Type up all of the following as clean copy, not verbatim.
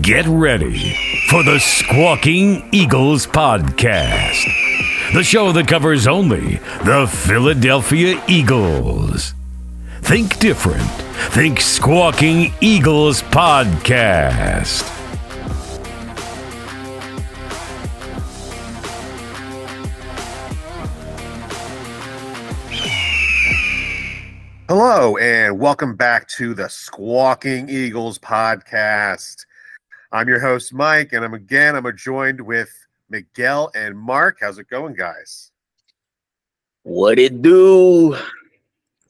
Get ready for the Squawking Eagles Podcast, the show that covers only the Philadelphia Eagles. Think different. Think Squawking Eagles Podcast. Hello, and welcome back to the Squawking Eagles Podcast. I'm your host, Mike, and I'm joined with Miguel and Mark. How's it going, guys? What it do?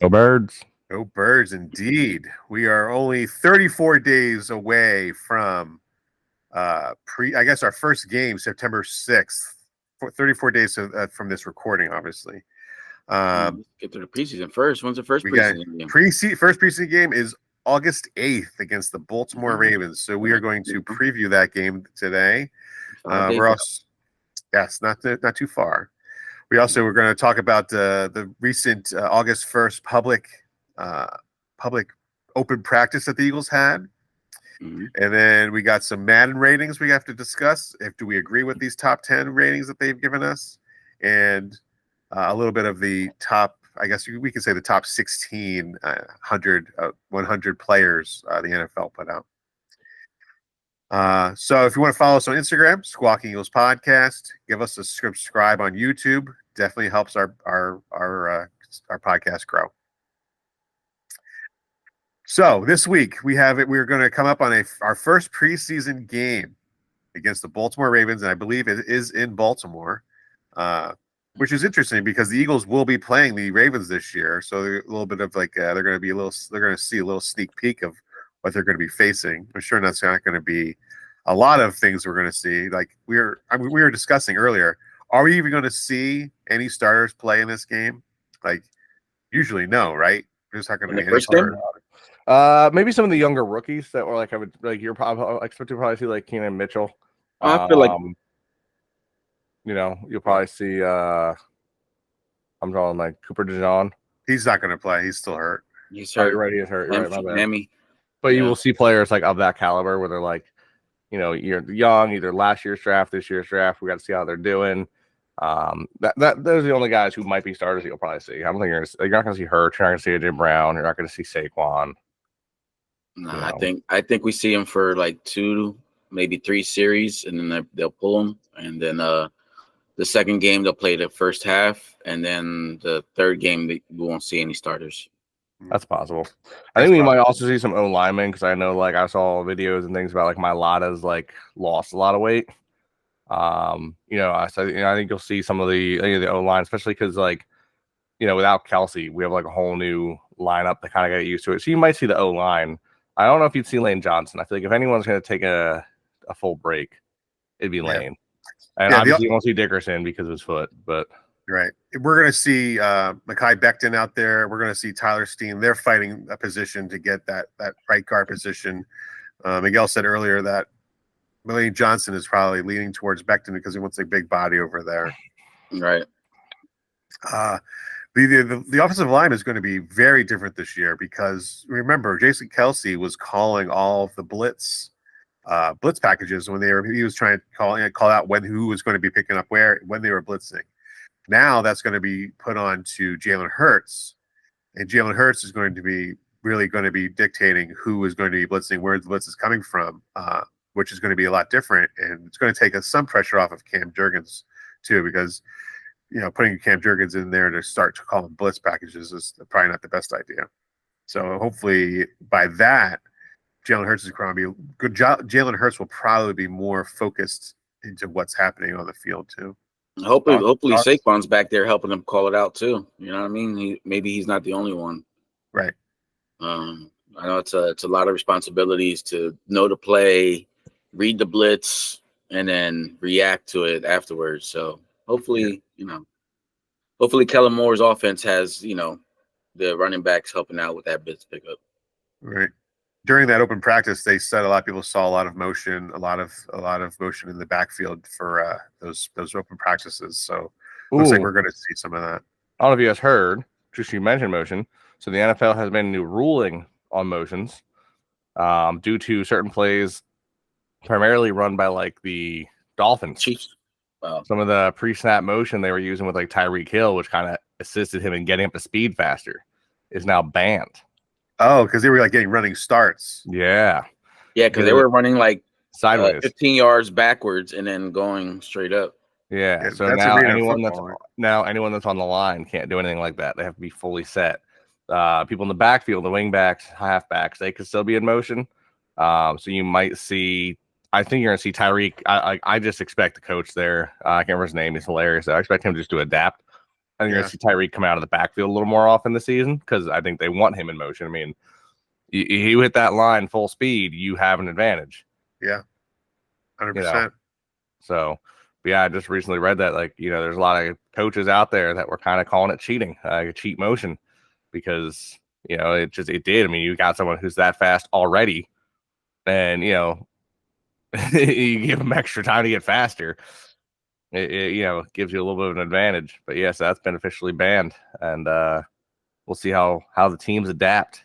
Go Birds. Go Birds, indeed. We are only 34 days away from our first game, September 6th. 34 days from this recording, obviously. Get to the preseason first. When's the first preseason game? First preseason game is August 8th against the Baltimore Ravens. So we are going to preview that game today. We're also, yes, not too far. We're going to talk about the recent August 1st public open practice that the Eagles had. Mm-hmm. And then we got some Madden ratings we have to discuss. Do we agree with these top 10 ratings that they've given us? And a little bit of the top, I guess we can say the top 100 players the NFL put out. So if you want to follow us on Instagram, Squawking Eagles Podcast, give us a subscribe on YouTube. Definitely helps our podcast grow. So this week we're going to come up on our first preseason game against the Baltimore Ravens, and I believe it is in Baltimore. Which is interesting because the Eagles will be playing the Ravens this year, so a little bit of they're going to see a little sneak peek of what they're going to be facing. I'm sure that's not going to be a lot of things we're going to see. Like we were discussing earlier, are we even going to see any starters play in this game? Like usually, no, right? There's not going to be any starters. Maybe some of the younger rookies that were you're probably expect to probably see like Keenan Mitchell. I feel like. You'll probably see. I'm drawing like Cooper DeJean. He's not going to play. He's still hurt. He's hurt. Right, he is hurt. Right, my bad. But you will see players like of that caliber where they're like, you're young, either last year's draft, this year's draft. We got to see how they're doing. Those are the only guys who might be starters that you'll probably see. I don't think you're not going to see Hurt. You're not going to see AJ Brown. You're not going to see Saquon. No, I think we see him for like 2, maybe 3 series, and then they'll pull him, and then the second game, they'll play the first half, and then the third game, we won't see any starters. That's possible. I think we might also see some O linemen because I know, I saw videos and things about Mailata's lost a lot of weight. I think you'll see some of the O line, especially because without Kelsey, we have a whole new lineup to kind of get used to it. So you might see the O line. I don't know if you'd see Lane Johnson. I feel like if anyone's going to take a full break, it'd be Lane. And obviously you won't see Dickerson because of his foot, but right. We're going to see Mekhi Becton out there. We're going to see Tyler Steen. They're fighting a position to get that right guard position. Miguel said earlier that Lane Johnson is probably leaning towards Becton because he wants a big body over there. Right. The offensive line is going to be very different this year because remember Jason Kelsey was calling all of the blitz packages when he was trying to call out who was going to be picking up where when they were blitzing. Now that's going to be put on to Jalen Hurts, and Jalen Hurts is going to be dictating who is going to be blitzing, where the blitz is coming from, which is going to be a lot different, and it's going to take some pressure off of Cam Jurgens too, because putting Cam Jurgens in there to start to call him blitz packages is probably not the best idea. So hopefully by that, Jalen Hurts is going to be good. Jalen Hurts will probably be more focused into what's happening on the field too. Hopefully Saquon's back there helping him call it out too. You know what I mean? Maybe he's not the only one. Right. I know it's a lot of responsibilities to know the play, read the blitz, and then react to it afterwards. So hopefully Kellen Moore's offense has the running backs helping out with that blitz pickup. Right. During that open practice, they said a lot of people saw a lot of motion in the backfield for those open practices. So looks like we're going to see some of that. I don't know if you guys heard, just you mentioned motion. So the NFL has made a new ruling on motions due to certain plays primarily run by like the Dolphins. Chiefs. Wow. Some of the pre-snap motion they were using with like Tyreek Hill, which kind of assisted him in getting up to speed faster, is now banned. Oh, because they were like getting running starts. Yeah. Yeah, because they were running like sideways, 15 yards backwards and then going straight up. Yeah. So now anyone that's on the line can't do anything like that. They have to be fully set. People in the backfield, the wing backs, halfbacks, they could still be in motion. So you might see. I think you're going to see Tyreek. I just expect the coach there. I can't remember his name. He's hilarious. I expect him just to adapt. I think you're going to see Tyreek come out of the backfield a little more often this season because I think they want him in motion. I mean, you hit that line full speed, you have an advantage. Yeah, 100%. You know? So, yeah, I just recently read that, like, you know, there's a lot of coaches out there that were kind of calling it cheating, like a cheat motion, because, you know, it did. I mean, you got someone who's that fast already, and, you know, you give them extra time to get faster. It you know, gives you a little bit of an advantage. But yes, that's been officially banned, and we'll see how the teams adapt.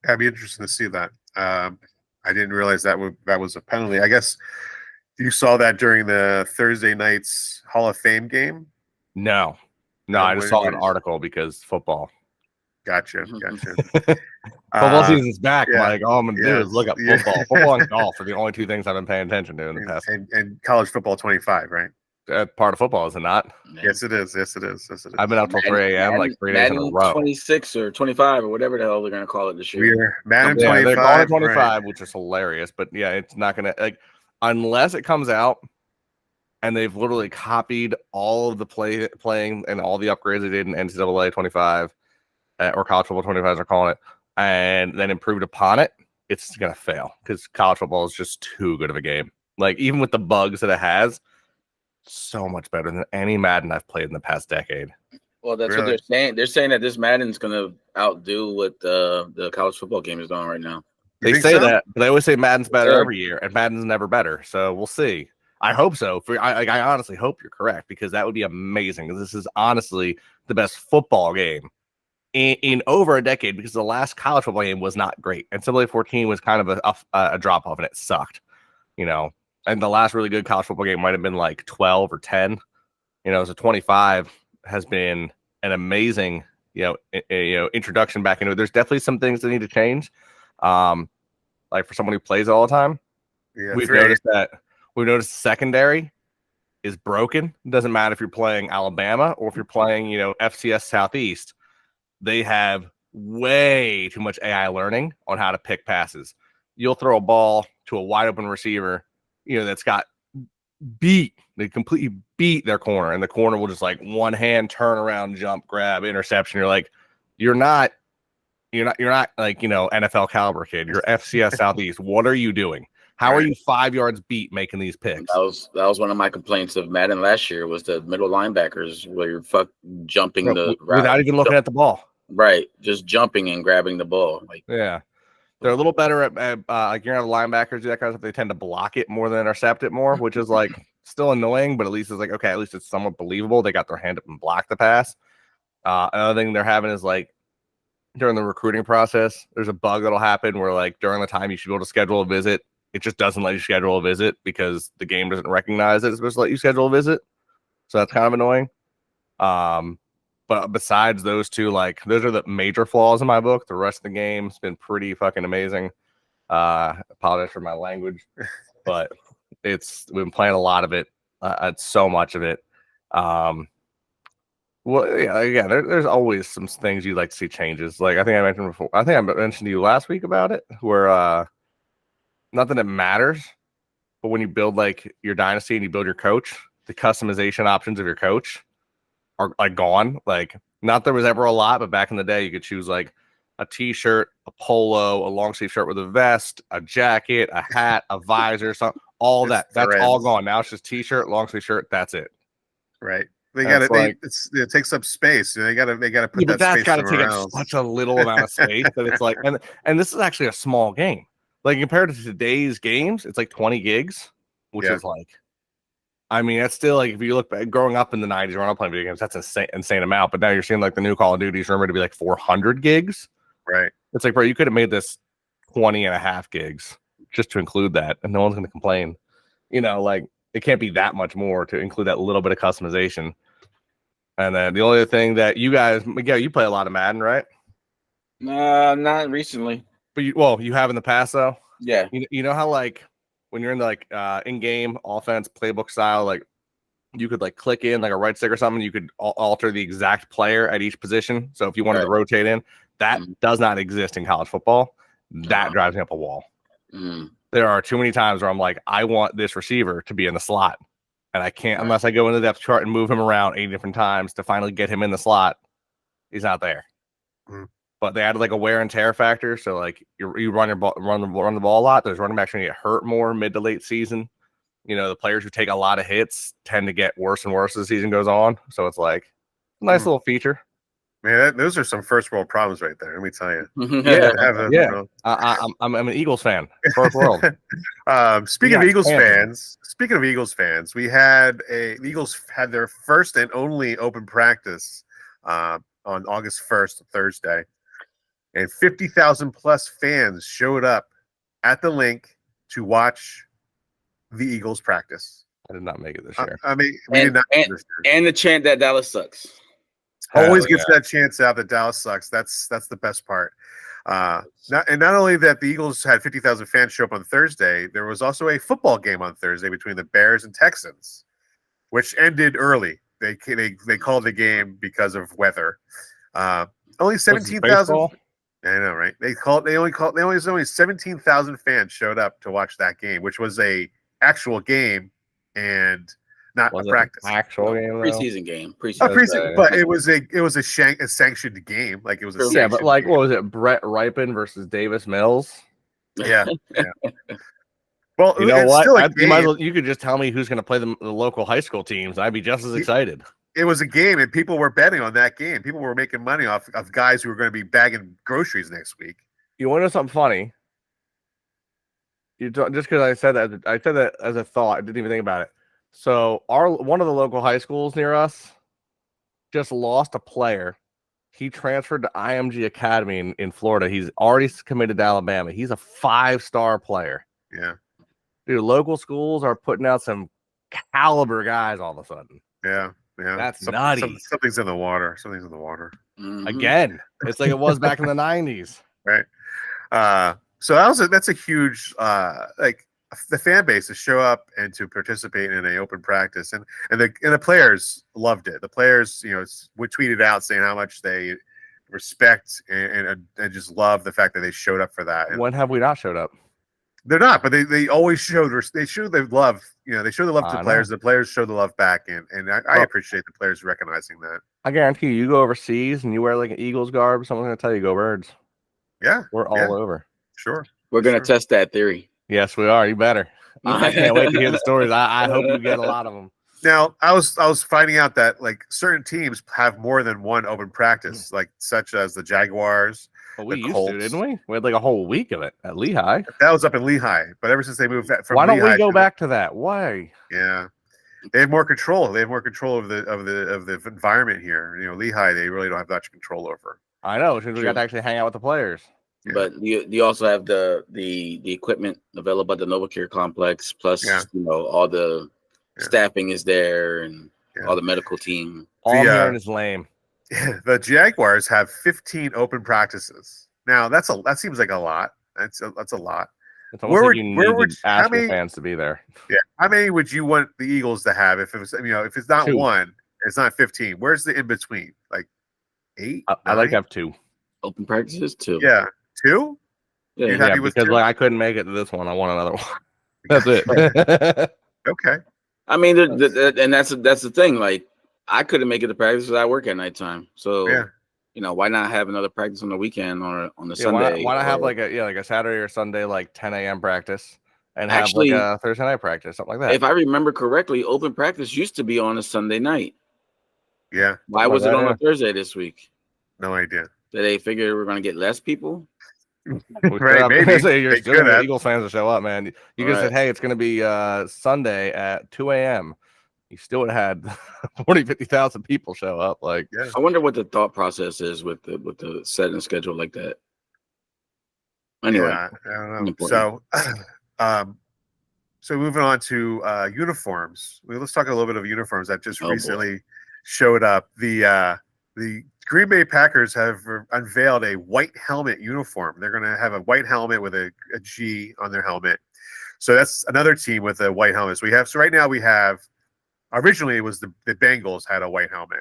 That'd be interesting to see that. I didn't realize that was a penalty. I guess you saw that during the Thursday night's Hall of Fame game. No, I just saw an article because football. Gotcha. Football season's back. Yeah, Like, all I'm gonna do is look up football. Football and golf are the only two things I've been paying attention to in the past. And college football 25, right? Part of football, is it not? Yes, it is. I've been up till 3 a.m. like 3 days in a row. 26 or 25 or whatever the hell they're gonna call it this year. We're Madden 25. They're calling it 25, right. which is hilarious. But yeah, it's not gonna, like, unless it comes out and they've literally copied all of the playing and all the upgrades they did in NCAA 25 or college football 25, they're calling it, and then improved upon it. It's gonna fail because college football is just too good of a game. Like, even with the bugs that it has, so much better than any Madden I've played in the past decade. Well, that's what they're saying. They're saying that this Madden's going to outdo what the college football game is doing right now. They say that, but they always say Madden's better every year, and Madden's never better. So we'll see. I hope so. I honestly hope you're correct, because that would be amazing. This is honestly the best football game in over a decade, because the last college football game was not great. And NCAA 14 was kind of a drop off, and it sucked, you know. And the last really good college football game might have been like 12 or 10. You know, so 25 has been an amazing, introduction back into it. There's definitely some things that need to change. Like for someone who plays all the time, we've noticed the secondary is broken. It doesn't matter if you're playing Alabama or if you're playing, FCS Southeast. They have way too much AI learning on how to pick passes. You'll throw a ball to a wide open receiver, that's got beat. They completely beat their corner, and the corner will just like one hand turn around, jump, grab, interception. You're like, you're not like, NFL caliber kid. You're FCS Southeast. What are you doing? How are you 5 yards beat making these picks? That was one of my complaints of Madden last year, was the middle linebackers where you're jumping the route without even looking at the ball. Right, just jumping and grabbing the ball. Yeah. They're a little better at like, you're gonna have linebackers do that kind of stuff. They tend to block it more than intercept it more, which is like still annoying, but at least it's like, okay, at least it's somewhat believable. They got their hand up and blocked the pass. Another thing they're having is like during the recruiting process, there's a bug that'll happen where like during the time you should be able to schedule a visit, it just doesn't let you schedule a visit because the game doesn't recognize that it's supposed to let you schedule a visit. So that's kind of annoying. But besides those two, like, those are the major flaws in my book. The rest of the game's been pretty fucking amazing. Apologize for my language, but we've been playing a lot of it. So much of it. Well, yeah, again, there's always some things you'd like to see changes. Like I think I mentioned before. I think I mentioned to you last week about it, where not that it matters, but when you build like your dynasty and you build your coach, the customization options of your coach are like gone. Like, not there was ever a lot, but back in the day you could choose like a t-shirt, a polo, a long sleeve shirt with a vest, a jacket, a hat, a visor, something, all that. That's all gone. Now it's just t-shirt, long sleeve shirt. That's it. Right. They got it. It takes up space. They got to put that space. That's got to take up such a little amount of space that it's like, and this is actually a small game. Like compared to today's games, it's like 20 gigs, which is like, I mean, that's still like, if you look back, growing up in the 90s, when I was playing video games, that's an insane amount. But now you're seeing like the new Call of Duty's rumored to be like 400 gigs. Right. It's like, bro, you could have made this 20 and a half gigs. just to include that, and no one's going to complain. Like it can't be that much more to include that little bit of customization. And then the only other thing that you guys, Miguel, you play a lot of Madden, right? Not recently. But you have in the past though. Yeah. You know how like when you're in the like in-game offense playbook style, like you could like click in like a right stick or something, you could alter the exact player at each position. So if you wanted to rotate in, that does not exist in college football. That drives me up a wall. There are too many times where I'm like, I want this receiver to be in the slot, and I can't unless I go in the depth chart and move him around 8 different times to finally get him in the slot. He's not there. But they added like a wear and tear factor, so like you run the ball a lot. Those running backs are going to get hurt more mid to late season. The players who take a lot of hits tend to get worse and worse as the season goes on. So it's like a nice little feature. Man, those are some first world problems right there. Let me tell you. I'm an Eagles fan. First world. Speaking of Eagles fans, the Eagles had their first and only open practice on August 1st, Thursday, and 50,000 plus fans showed up at the link to watch the Eagles practice. I did not make it this year. We did not make it this year. And the chant that Dallas sucks. Always gets that chance out that Dallas sucks. That's the best part. Not only that the Eagles had 50,000 fans show up on Thursday, there was also a football game on Thursday between the Bears and Texans, which ended early. They called the game because of weather. Only 17,000. I know, right? Only 17,000 fans showed up to watch that game, which was a actual game and not a practice. Actual game, preseason game. Preseason, but it was a sanctioned game. Like it was a but like game. What was it? Brett Ripon versus Davis Mills. Yeah. Well, you know what? You could just tell me who's going to play the local high school teams. I'd be just as excited. It was a game, and people were betting on that game. People were making money off of guys who were going to be bagging groceries next week. You want to know something funny? Just because I said that as a thought, I didn't even think about it. So one of the local high schools near us just lost a player. He transferred to IMG Academy in Florida. He's already committed to Alabama. He's a 5-star player. Yeah. Dude, local schools are putting out some caliber guys all of a sudden. Yeah. That's nutty. Something's in the water. Again, it's like it was back in the 90s. Right. So that's a huge the fan base to show up and to participate in an open practice, and the players loved it. The players, tweeted out saying how much they respect and just love the fact that they showed up for that. And when have we not showed up? They're not, but they always show their love. They show the love to the players. The players show the love back, and I appreciate the players recognizing that. I guarantee you go overseas and you wear like an Eagles garb, someone's gonna tell you go Birds. Yeah, we're all over. Sure, we're gonna test that theory. Yes, we are. You better. I can't wait to hear the stories. I hope you get a lot of them. Now, I was finding out that like certain teams have more than one open practice, like such as the Jaguars. Well, we used to, didn't we? We had like a whole week of it at Lehigh. That was up in Lehigh, but ever since they moved from why don't Lehigh we go back to that? Why? Yeah, they have more control. They have more control of the environment here. Lehigh, they really don't have much control over. I know, because we got to actually hang out with the players. Yeah. But you also have the equipment available at the NovaCare complex, plus all the staffing is there and all the medical team. All I'm hearing is lame. The Jaguars have 15 open practices. Now that seems like a lot. That's a lot. It's almost like you need Astros fans to be there. Yeah. How many would you want the Eagles to have if it was if it's not 2. One, it's not 15. Where's the in between? Like 8? I like to have 2 open practices. 2. Yeah. 2? Yeah, because like I couldn't make it to this one. I want another one. That's it. Okay. I mean, and that's the thing. Like, I couldn't make it to practice because I work at nighttime. So, why not have another practice on the weekend or on the Sunday? Why not have like a Saturday or Sunday, like 10 a.m. practice and have like a Thursday night practice, something like that? If I remember correctly, open practice used to be on a Sunday night. Yeah. Why was it on a Thursday this week? No idea. Did they figure we're going to get less people? Right, maybe. You're still gonna Eagles fans to show up, man. You just said, hey, it's going to be Sunday at 2 a.m. You still would have had 50,000 people show up. Like, I wonder what the thought process is with the setting schedule like that. Anyway, I don't know. So So moving on to uniforms. Let's talk a little bit of uniforms that just recently boy. showed up. The Green Bay Packers have unveiled a white helmet uniform. They're going to have a white helmet with a G on their helmet. So that's another team with a white helmet. So right now we have. Originally, it was the Bengals had a white helmet.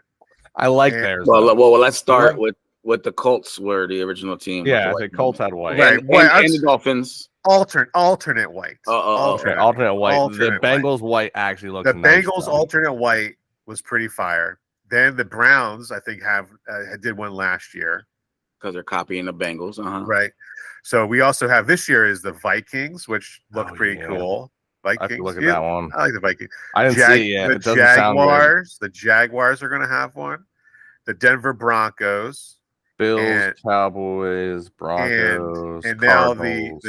I like theirs. Well, let's start with the Colts were the original team. Yeah, the Colts had white. Right, and the Dolphins. Alternate white. Alternate white. Alternate the Bengals white actually looks the nice. Bengals though. alternate white was pretty fire. Then the Browns, I think, did one last year because they're copying the Bengals. Right. So we also have this year is the Vikings, which look pretty cool. Vikings. I have to look at that one. I like the Vikings. I didn't see it yet. The it doesn't sound good. The Jaguars are going to have one. The Denver Broncos. Bills, Cowboys, Broncos, and now Cardinals.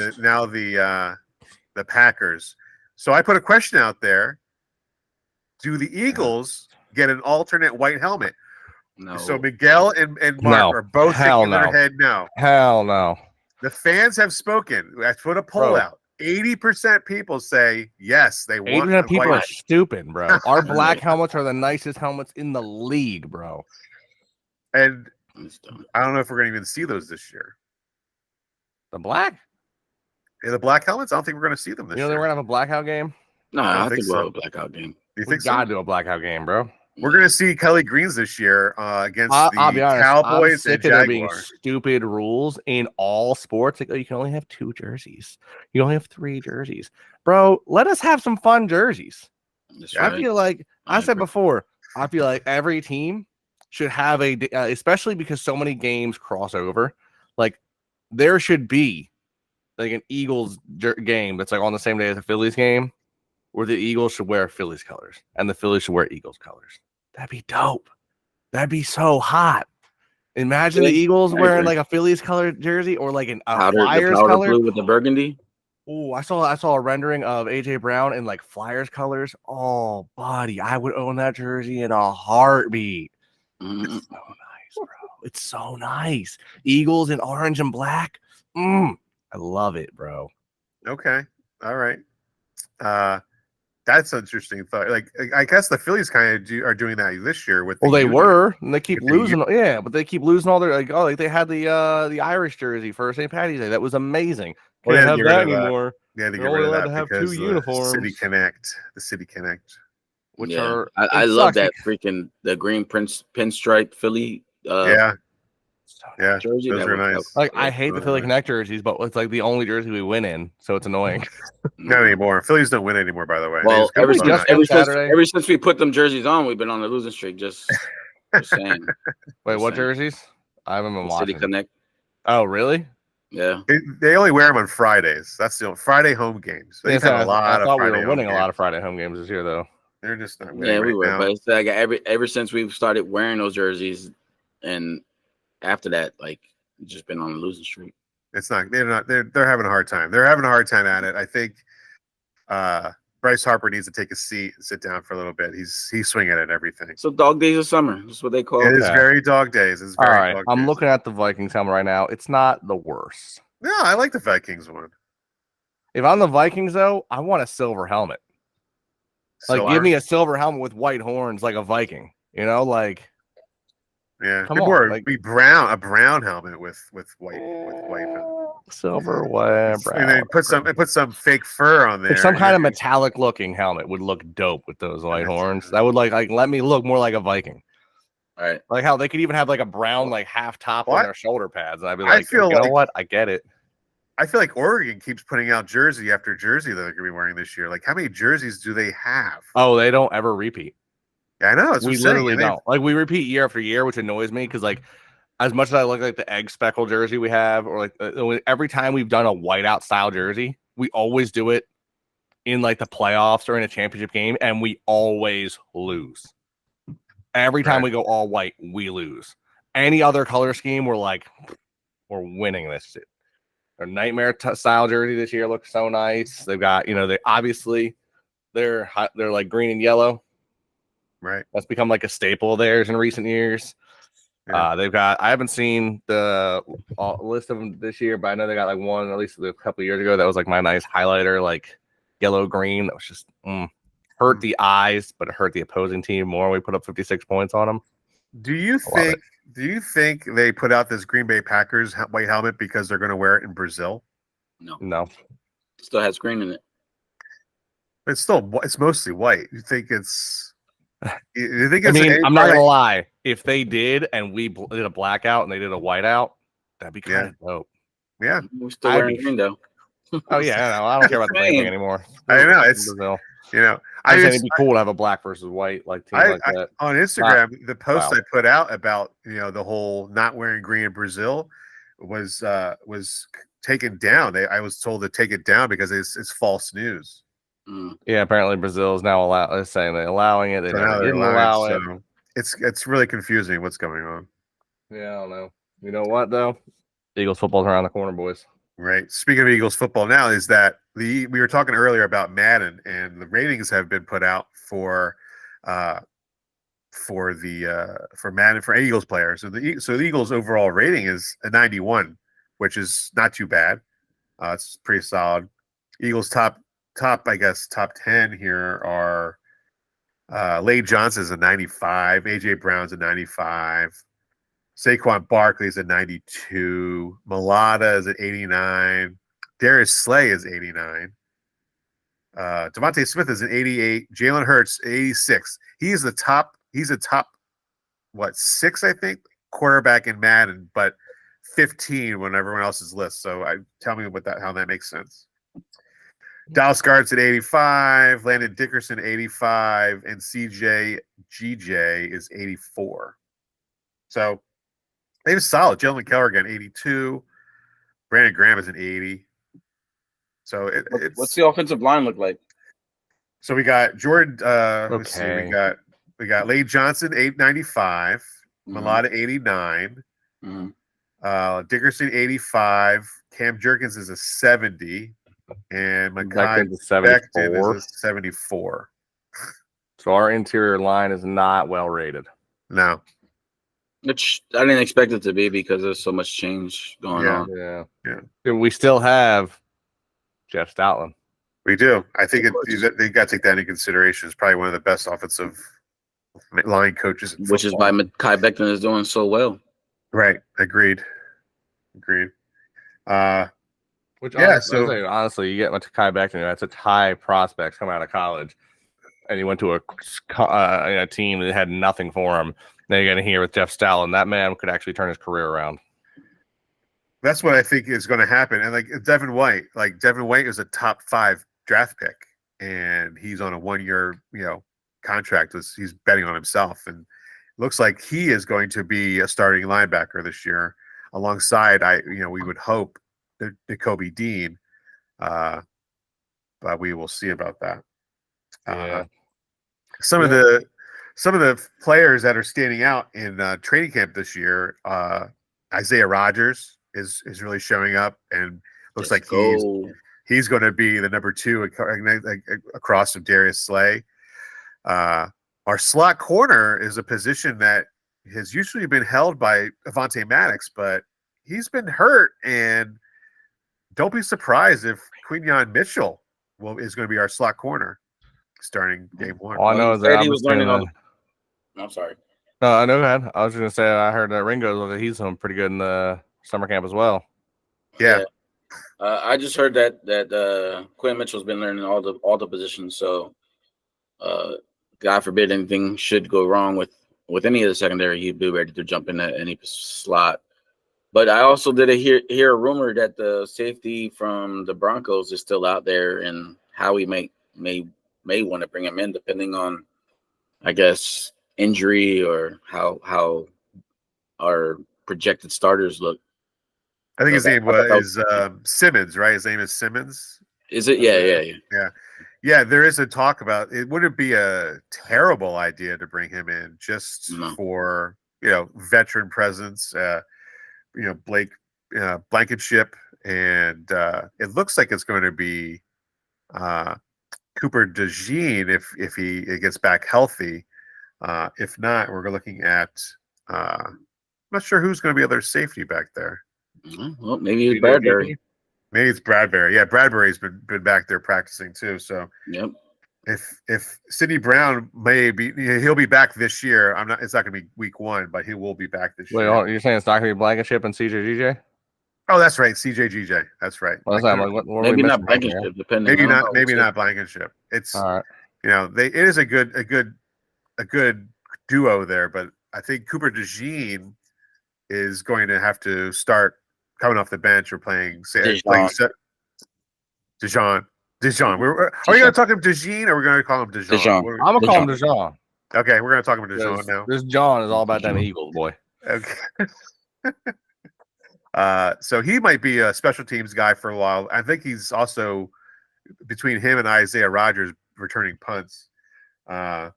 the Packers. So I put a question out there: do the Eagles get an alternate white helmet? No. So Miguel and Mark are both shaking their head no. Hell no. The fans have spoken. I put a poll out. 80% people say yes, they want. 80% people are stupid, bro. Our black helmets are the nicest helmets in the league, bro. And I don't know if we're going to even see those this year. The black? Yeah, the black helmets? I don't think we're going to see them this year. We're going to have a blackout game? No, I think we'll have a blackout game. You think so? We got to do a blackout game, bro. We're going to see Kelly Greens this year against I'll be honest, Cowboys I'm sick and of Jaguars. there being stupid rules in all sports. Like, you can only have 2 jerseys. You only have 3 jerseys. Bro, let us have some fun jerseys. Right. I feel like, I said before, I feel like every team should have especially because so many games cross over, like there should be like an Eagles game that's like on the same day as the Phillies game where the Eagles should wear Phillies colors and the Phillies should wear Eagles colors. That'd be dope. That'd be so hot. Imagine the Eagles wearing like a Phillies colored jersey or like a Flyers color blue with the burgundy. Oh, I saw a rendering of AJ Brown in like Flyers colors. Oh, buddy, I would own that jersey in a heartbeat. It's so nice, bro. It's so nice. Eagles in orange and black. I love it, bro. Okay. All right. That's an interesting thought. Like, I guess the Phillies kind of are doing that this year with. Well, they were, and they keep losing. Yeah, but they keep losing all their like they had the Irish jersey for St. Patty's Day. That was amazing. They don't have that anymore. Yeah, they get rid of that to have because 2 uniforms. The City Connect, which are I love that freaking the green pinstripe Philly. Jersey. Those are nice. Like I hate the Philly Connect jerseys, but it's like the only jersey we win in, so it's annoying. Not anymore. Phillies don't win anymore, by the way. Well, ever since we put them jerseys on, we've been on the losing streak. Just saying. Wait, what jerseys? I haven't been watching. City Connect. Oh, really? Yeah. They only wear them on Fridays. That's the Friday home games. They've had a lot of Friday. We were winning a lot of Friday home games this year, though. They're just not winning. Yeah, we right were. now. But it's like ever since we've started wearing those jerseys, and after that, like just been on a losing streak. It's not. They're having a hard time. They're having a hard time at it. I think Bryce Harper needs to take a seat and sit down for a little bit. He's swinging at everything. So dog days of summer. That's what they call it. It is very dog days. It's very all right. Dog I'm days. looking at the Vikings helmet right now. It's not the worst. No, I like the Vikings one. If I'm the Vikings, though, I want a silver helmet. Like, give me a silver helmet with white horns, like a Viking. You know, like. Yeah, come on, like be a brown helmet with white silver, white, brown, and then put some fake fur on there. Like some kind of metallic looking helmet would look dope with those white horns. That would like let me look more like a Viking. All right, like how they could even have like a brown like half top on their shoulder pads, and I'd be like, you know what? I get it. I feel like Oregon keeps putting out jersey after jersey that they're gonna be wearing this year. Like, how many jerseys do they have? Oh, they don't ever repeat. Yeah, I know. We literally don't. Like, we repeat year after year, which annoys me because, like, as much as I look like the egg speckle jersey we have, or like every time we've done a whiteout style jersey, we always do it in like the playoffs or in a championship game, and we always lose. Every time we go all white, we lose. Any other color scheme, we're winning this shit. Their nightmare style jersey this year looks so nice. They've got, they obviously they're like green and yellow. Right. That's become like a staple of theirs in recent years. Yeah. They've got. I haven't seen the list of them this year, but I know they got like one at least a couple of years ago that was like my nice highlighter, like yellow green. That was just hurt the eyes, but it hurt the opposing team more. We put up 56 points on them. Do you think they put out this Green Bay Packers white helmet because they're going to wear it in Brazil? No. Still has green in it. It's mostly white. You think it's? You think I it's mean, I'm not gonna lie. If they did and we did a blackout and they did a whiteout, that'd be kind of dope. Yeah, we're still wearing green though. Oh yeah, I don't care about the green thing anymore. I know it's Brazil. I think it'd be cool to have a black versus white like team like that. On Instagram, the post I put out about the whole not wearing green in Brazil was taken down. I was told to take it down because it's false news. Yeah, apparently Brazil is now saying they're allowing it. They never didn't allow it. So it's really confusing what's going on. Yeah, I don't know. You know what though? Eagles football's around the corner, boys. Right. Speaking of Eagles football, now is that we were talking earlier about Madden, and the ratings have been put out for Madden for Eagles players. So the Eagles overall rating is a 91, which is not too bad. It's pretty solid. Eagles top 10 here are Lade Johnson's a 95, AJ Brown's a 95, Saquon Barkley's a 92, Mulata is at 89, Darius Slay is 89, Devontae Smith is an 88, Jalen Hurts 86. He's a top 6, I think, quarterback in Madden, but 15 when everyone else's list. So tell me how that makes sense. Dallas Guard's at 85, Landon Dickerson 85, and CJ GJ is 84. So they was solid. Jalen Keller again 82. Brandon Graham is an 80. So what's the offensive line look like? So we got Jordan. Let's see. We got Lade Johnson 895, Mulata 89, Dickerson 85, Cam Jerkins is a 70. And Mekhi Becton is a 74. So our interior line is not well rated. No. Which I didn't expect it to be because there's so much change going on. Yeah. And we still have Jeff Stoutland. We do. I think they got to take that into consideration. It's probably one of the best offensive line coaches. Which is why Mekhi Becton is doing so well. Right. Agreed. Which honestly, you get Mekhi Becton. That's a high prospect coming out of college, and he went to a team that had nothing for him. Now you're going to hear with Jeff Stoutland, that man could actually turn his career around. That's what I think is going to happen. And like Devin White is a top 5 draft pick, and he's on a 1-year contract. He's betting on himself, and looks like he is going to be a starting linebacker this year, alongside we would hope Kobe Dean, but we will see about that. Some of the players that are standing out in training camp this year, Isaiah Rodgers is really showing up, and looks like he's going to be the number 2 across from Darius Slay. Our slot corner is a position that has usually been held by Avonte Maddox, but he's been hurt, and don't be surprised if Quinyon Mitchell is going to be our slot corner starting game 1. All I know is that he was learning on. I'm sorry. No, go ahead. I was going to say I heard that Ringo he's doing pretty good in the summer camp as well. Yeah. I just heard that Quinn Mitchell's been learning all the positions. So, God forbid anything should go wrong with any of the secondary, he'd be ready to jump in at any slot. But I also did hear a rumor that the safety from the Broncos is still out there, and Howie may want to bring him in, depending on, I guess, injury or how our projected starters look. I think his name is Simmons, right? His name is Simmons. Is it? Yeah. There is a talk about it. Wouldn't be a terrible idea to bring him in just for veteran presence. Blake Blankenship, and it looks like it's going to be Cooper DeJean if he gets back healthy. If not, we're looking at not sure who's going to be their safety back there. Well, maybe it's Bradbury. Maybe it's Bradbury. Yeah, Bradbury's been back there practicing too. So yep. If Sidney Brown he'll be back this year. It's not going to be week 1, but he will be back this year. Wait, you're saying it's not going to be Blankenship and CJGJ? Oh, that's right, CJGJ. That's right. Well, maybe not Blankenship, depending. Maybe not Blankenship. It's all right. It is a good duo there, but I think Cooper DeJean is going to have to start coming off the bench or playing. Dijon. Are we going to talk him DeJean or are we going to call him Dijon? I'm going to call him Dijon. Okay, we're going to talk about Dijon now. This John is all about them Eagles, boy. Okay. So he might be a special teams guy for a while. I think he's also between him and Isaiah Rodgers returning punts. There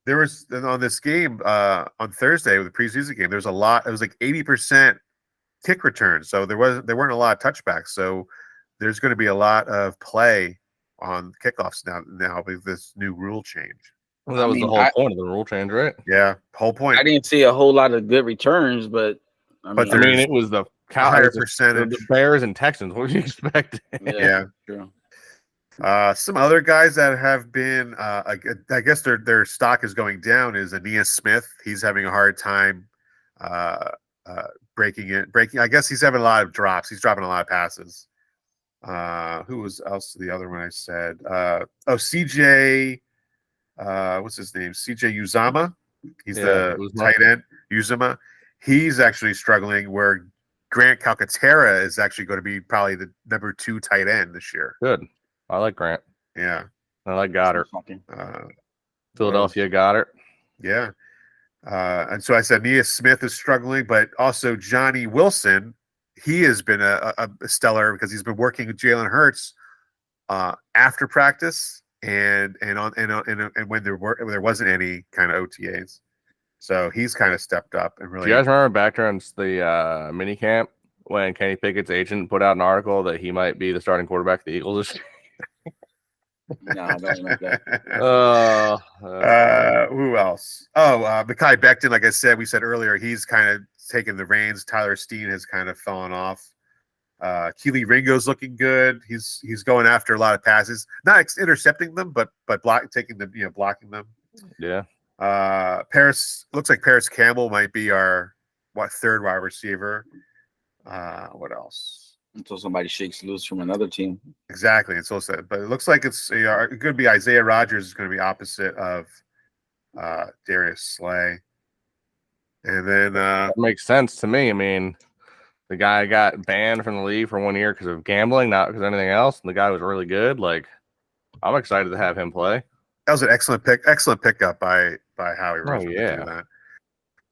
was on this game on Thursday with the preseason game. There's a lot. It was like 80% kick returns. So there weren't a lot of touchbacks. So there's going to be a lot of play on kickoffs now with this new rule change. Well, that was the whole point of the rule change, right? Yeah, whole point. I didn't see a whole lot of good returns, but it was the higher percentage. The Bears and Texans. What were you expecting? Yeah. True. Some other guys that have been, I guess their stock is going down is Aeneas Smith. He's having a hard time breaking. I guess he's having a lot of drops. He's dropping a lot of passes. Who was else? The other one I said. CJ. What's his name? CJ Uzama. He's the tight end. Uzama. He's actually struggling. Where Grant Calcaterra is actually going to be probably the number 2 tight end this year. Good. I like Grant. Yeah. I like Goddard. Philadelphia Goddard. Yeah. And so I said Aeneas Smith is struggling, but also Johnny Wilson. He has been a stellar because he's been working with Jalen Hurts after practice and when there wasn't any kind of OTAs. So he's kind of stepped up and really. Do you guys remember back during the mini camp when Kenny Pickett's agent put out an article that he might be the starting quarterback of the Eagles this year? No, I don't remember that. Who else? Mekhi Becton, like I said, we said earlier, he's kind of taken the reins. Tyler Steen has kind of fallen off. Keely Ringo's looking good. He's going after a lot of passes, not intercepting them, but blocking them. Yeah. Paris looks like Paris Campbell might be our third wide receiver. What else? Until somebody shakes loose from another team. Exactly. It's also, but it looks like it's going to be Isaiah Rodgers is going to be opposite of Darius Slay. And then that makes sense to me. I mean, the guy got banned from the league for 1 year because of gambling, not because of anything else. And the guy was really good. Like, I'm excited to have him play. That was an excellent pickup by Howie Roseman. Oh, yeah. That.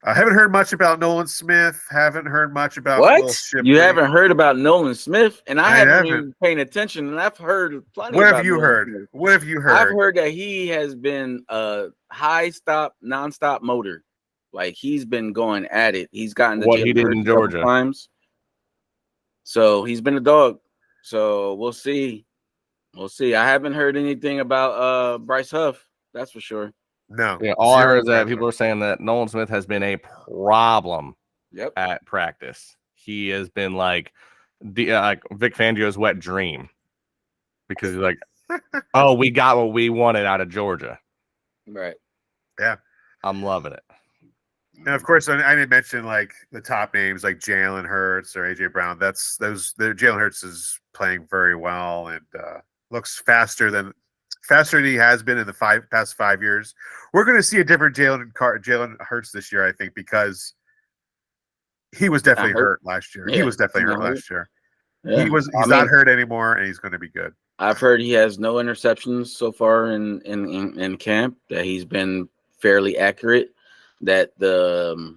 I haven't heard much about Nolan Smith. Haven't heard much about what? You haven't heard about Nolan Smith, and I haven't been paying attention. And I've heard plenty. What have you heard? What have you heard? I've heard that he has been a high stop, nonstop motor. Like he's been going at it. He's gotten to what he did in Georgia times. So he's been a dog. So we'll see. We'll see. I haven't heard anything about Bryce Huff. That's for sure. No. Yeah, all I heard is that people are saying that Nolan Smith has been a problem at practice. He has been like Vic Fangio's wet dream because he's like, oh, we got what we wanted out of Georgia. Right. Yeah. I'm loving it. And of course, I didn't mention like the top names like Jalen Hurts or AJ Brown. Jalen Hurts is playing very well and looks faster than he has been in the past 5 years. We're going to see a different Jalen Hurts this year, I think, because he was definitely hurt last year. Yeah. He was definitely hurt last year. Yeah. He's not hurt anymore, and he's going to be good. I've heard he has no interceptions so far in camp. That he's been fairly accurate. That the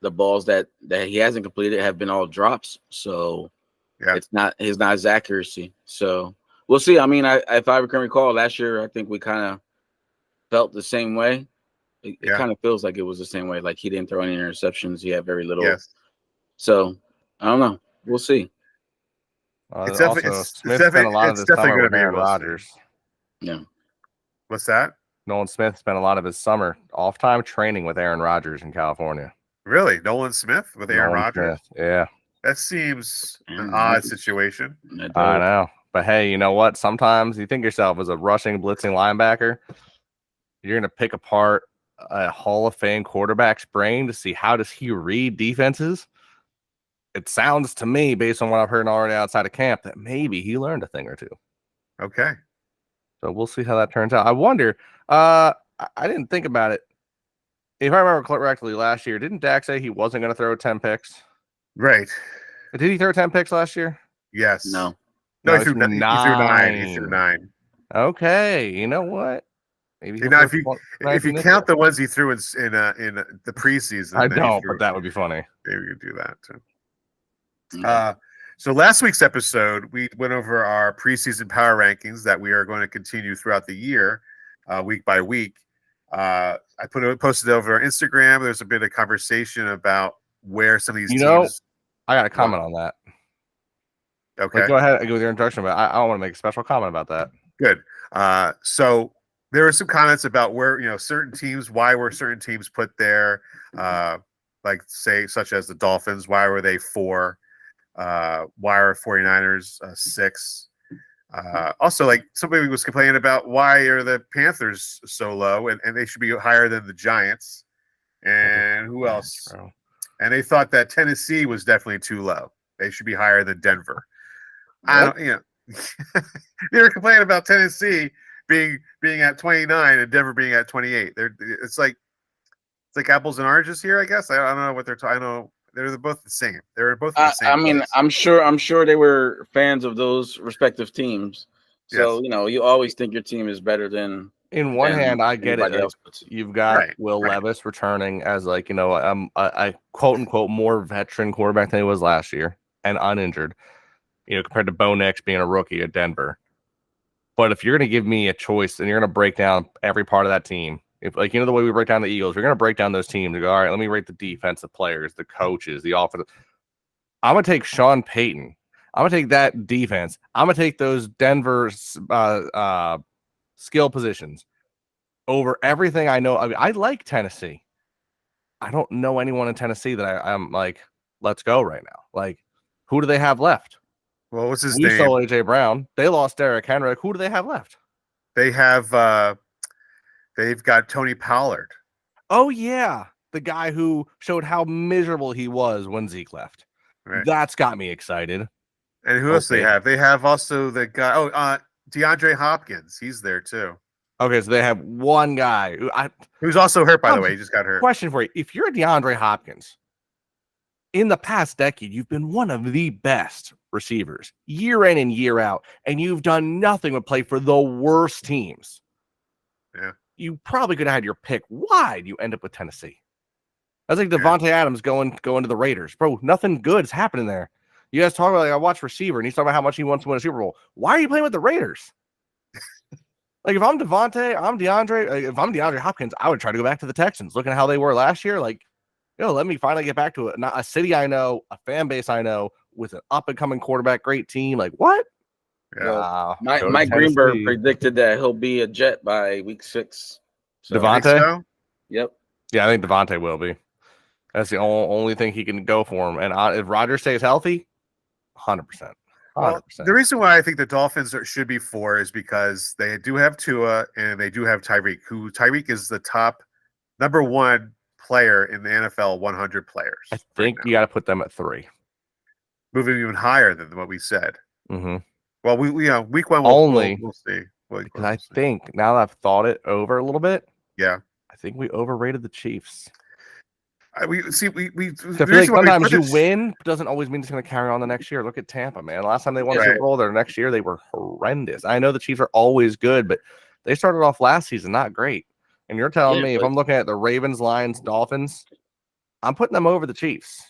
balls that he hasn't completed have been all drops. So it's not his accuracy. So. We'll see. I mean, if I can recall, last year I think we kind of felt the same way. It kind of feels like it was the same way. Like he didn't throw any interceptions. He had very little. Yes. So I don't know. We'll see. Smith spent a lot of his summer with Aaron Rodgers. Yeah. What's that? Nolan Smith spent a lot of his summer off time training with Aaron Rodgers in California. Really? Nolan Smith with Aaron Nolan Rodgers? Smith, yeah. That seems an odd situation. I know. But hey, you know what? Sometimes you think yourself as a rushing, blitzing linebacker, you're going to pick apart a Hall of Fame quarterback's brain to see how does he read defenses. It sounds to me, based on what I've heard already outside of camp, that maybe he learned a thing or two. Okay. So we'll see how that turns out. I wonder, I didn't think about it. If I remember correctly, last year, didn't Dak say he wasn't going to throw 10 picks? Right. Did he throw 10 picks last year? Yes. No, he threw 9. He threw 9. Okay. You know what? Maybe now, if you count the ones he threw in the preseason, I don't, but that would be funny. Maybe we could do that too. So last week's episode, we went over our preseason power rankings that we are going to continue throughout the year, week by week. I posted it over our Instagram. There's a bit of conversation about where some of these teams. I got a comment on that. Okay, go ahead. Go with your introduction, but I want to make a special comment about that. Good. So there were some comments about where certain teams, why were certain teams put there, like say such as the Dolphins. Why were they 4? Why are 49ers 6? Also, like somebody was complaining about why are the Panthers so low and they should be higher than the Giants. And who else? And they thought that Tennessee was definitely too low. They should be higher than Denver. What? They were complaining about Tennessee being at 29 and Denver being at 28. It's like apples and oranges here, I guess. I don't know what they're talking. I know they're both the same. They're both the same. I mean, place. I'm sure they were fans of those respective teams. So yes. You always think your team is better than. In one hand, I get it. Else. You've got Will Levis returning as a quote unquote more veteran quarterback than he was last year and uninjured. Compared to Bo Nix being a rookie at Denver. But if you're going to give me a choice and you're going to break down every part of that team, if the way we break down the Eagles, we're going to break down those teams and go, all right, let me rate the defensive players, the coaches, the offensive. I'm going to take Sean Payton. I'm going to take that defense. I'm going to take those Denver skill positions over everything I know. I mean, I like Tennessee. I don't know anyone in Tennessee that I'm like, let's go right now. Like, who do they have left? Well, what's his name? We stole AJ Brown. They lost Derrick Henry. Who do they have left? They have they've got Tony Pollard. Oh yeah, the guy who showed how miserable he was when Zeke left. Right. That's got me excited. And who else they have? They have also the guy. DeAndre Hopkins. He's there too. Okay, so they have one guy who's also hurt. By the way, he just got hurt. Question for you: if you're DeAndre Hopkins, in the past decade, you've been one of the best receivers year in and year out, and you've done nothing but play for the worst teams. Yeah. You probably could have had your pick. Why do you end up with Tennessee? That's like Devontae Adams going to the Raiders. Bro, nothing good is happening there. You guys talk about, I watch receiver, and he's talking about how much he wants to win a Super Bowl. Why are you playing with the Raiders? Like, if I'm Devontae, I'm DeAndre. If I'm DeAndre Hopkins, I would try to go back to the Texans. Looking at how they were last year, like, let me finally get back to it. Not a city I know, a fan base I know, with an up-and-coming quarterback, great team. Like, what? Yeah. Mike Greenberg predicted that he'll be a Jet by week 6. So, Devontae? So? Yep. Yeah, I think Devontae will be. That's the only thing he can go for him. And if Rodgers stays healthy, 100%. 100%. Well, the reason why I think the Dolphins should be 4 is because they do have Tua and they do have Tyreek, Tyreek is the top number 1 player in the NFL 100 players. I think you got to put them at 3. Moving even higher than what we said. Mm-hmm. Well, we week 1 we'll see. Because I think now that I've thought it over a little bit, I think we overrated the Chiefs. We feel like sometimes you win doesn't always mean it's going to carry on the next year. Look at Tampa, man. Last time they won the Super Bowl, their next year they were horrendous. I know the Chiefs are always good, but they started off last season not great. And you're telling me if I'm looking at the Ravens, Lions, Dolphins, I'm putting them over the Chiefs.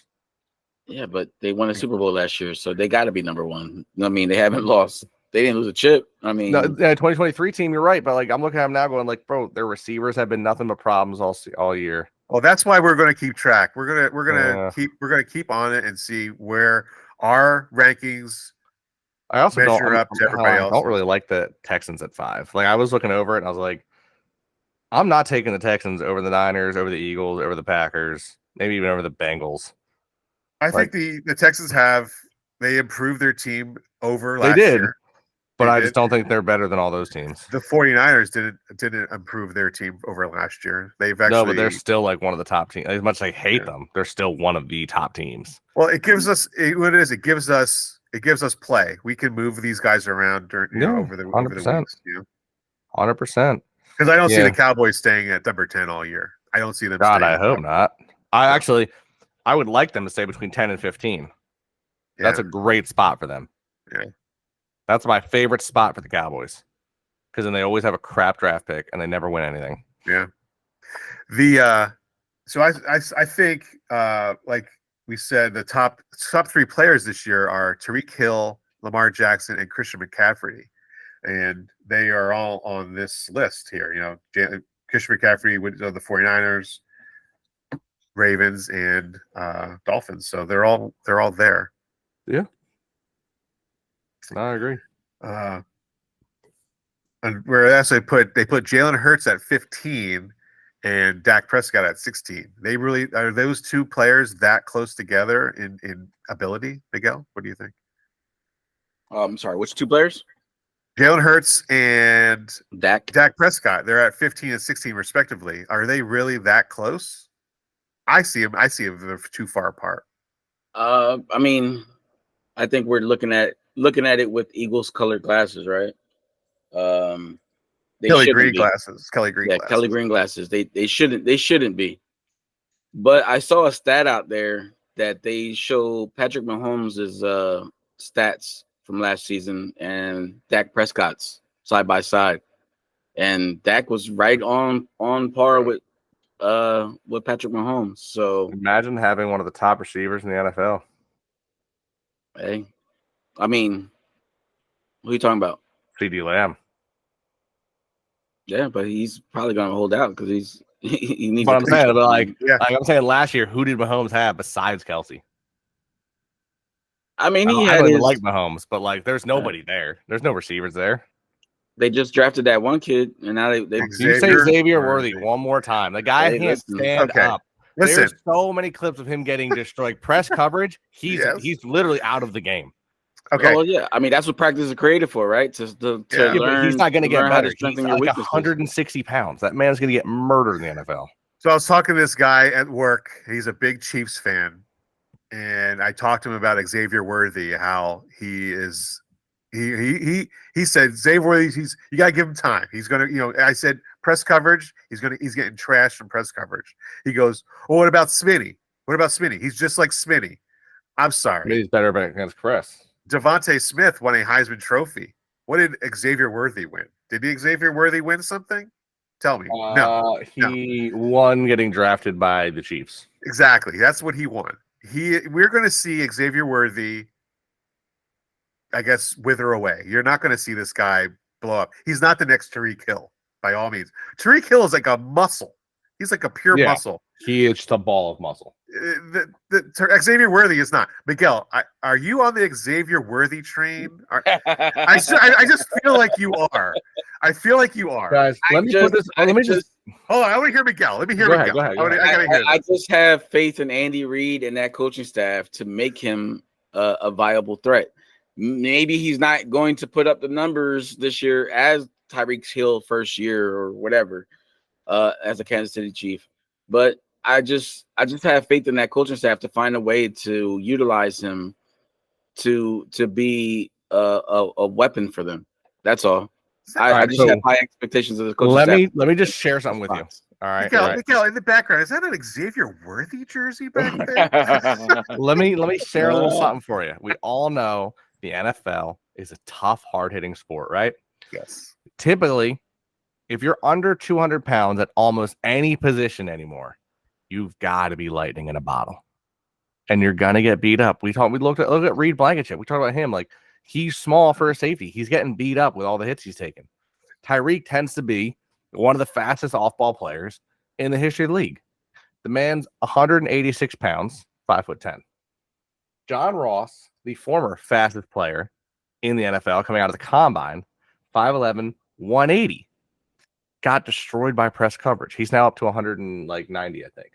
Yeah, but they won a Super Bowl last year, so they got to be number 1. I mean, they haven't lost. They didn't lose a chip. I mean, no, 2023 team, you're right, but like I'm looking at them now, going like, bro, their receivers have been nothing but problems all year. Well, that's why we're going to keep track. We're gonna keep on it and see where our rankings. I also measure up to everybody else. I don't really like the Texans at 5. Like I was looking over it and I was like, I'm not taking the Texans over the Niners, over the Eagles, over the Packers. maybe even over the Bengals. I think the Texans they improved their team over They last did, year. but I just don't think they're better than all those teams. The 49ers didn't improve their team over last year. They've actually but they're still like one of the top teams. As much as I hate them, they're still one of the top teams. Well, it gives us what it is. It gives us play. We can move these guys around during over the weeks. 100%. Because I don't see the Cowboys staying at number 10 all year. I don't see them. God, I hope not. I would like them to stay between 10 and 15. Yeah. That's a great spot for them. Yeah. That's my favorite spot for the Cowboys. Because then they always have a crap draft pick and they never win anything. Yeah. So I think like we said, the top 3 players this year are Tyreek Hill, Lamar Jackson, and Christian McCaffrey. And they are all on this list here. Christian McCaffrey with the 49ers, Ravens, and Dolphins. So they're all there. Yeah. I agree. And whereas they put Jalen Hurts at 15 and Dak Prescott at 16. They really are those 2 players that close together in ability, Miguel? What do you think? I'm sorry, which 2 players? Jalen Hurts and Dak Prescott. They're at 15 and 16 respectively. Are they really that close? I see them. They're too far apart. I mean, I think we're looking at it with Eagles colored glasses, right? Kelly Green glasses. Kelly Green glasses. They shouldn't be. But I saw a stat out there that they show Patrick Mahomes' stats from last season and Dak Prescott's side by side, and Dak was right on par with Patrick Mahomes. So imagine having one of the top receivers in the NFL. Hey, I mean, who are you talking about? CD Lamb. Yeah, but he's probably gonna hold out because he needs. But I'm saying, I'm saying, last year, who did Mahomes have besides Kelsey? I mean, I don't even like Mahomes, but there's nobody there. There's no receivers there. They just drafted that one kid, and now they you say Xavier Worthy one more time. The guy can't stand up. Listen. There's so many clips of him getting destroyed. Press coverage. He's literally out of the game. Okay. Well, yeah. I mean, that's what practice is created for, right? To learn. But he's not going to get better. He's like 160 pounds. That man's going to get murdered in the NFL. So I was talking to this guy at work. He's a big Chiefs fan. And I talked to him about Xavier Worthy, how he is. He said Xavier Worthy. You gotta give him time. He's gonna, I said press coverage. He's getting trashed from press coverage. He goes, well, what about Smitty? What about Smitty? He's just like Smitty. I'm sorry. He's better against Chris. Devontae Smith won a Heisman Trophy. What did Xavier Worthy win? Did Xavier Worthy win something? Tell me. No. He won getting drafted by the Chiefs. Exactly. That's what he won. We're going to see Xavier Worthy, I guess, wither away. You're not going to see this guy blow up. He's not the next Tyreek Hill, by all means. Tyreek Hill is like a muscle. He's like a pure muscle. He is just a ball of muscle. Xavier Worthy is not. Miguel, are you on the Xavier Worthy train? I just feel like you are. I feel like you are. Guys, let me just hold on. I want to hear Miguel. Let me hear Miguel. Go ahead. I gotta hear I just have faith in Andy Reid and that coaching staff to make him a viable threat. Maybe he's not going to put up the numbers this year as Tyreek Hill first year or whatever as a Kansas City Chief, but I just have faith in that coaching staff to find a way to utilize him to be a weapon for them. That's all. I just have high expectations of the coaching staff. Let me just share something with you. All right, Miguel, in the background, is that an Xavier Worthy jersey back there? let me share a little something for you. We all know the NFL is a tough, hard-hitting sport, right? Yes. Typically, if you're under 200 pounds at almost any position anymore, you've got to be lightning in a bottle, and you're gonna get beat up. We looked at Reed Blankenship. We talked about him. Like, he's small for a safety. He's getting beat up with all the hits he's taken. Tyreek tends to be one of the fastest off-ball players in the history of the league. The man's 186 pounds, 5'10". John Ross, the former fastest player in the NFL coming out of the combine, 5'11", 180. Got destroyed by press coverage. He's now up to 190, I think.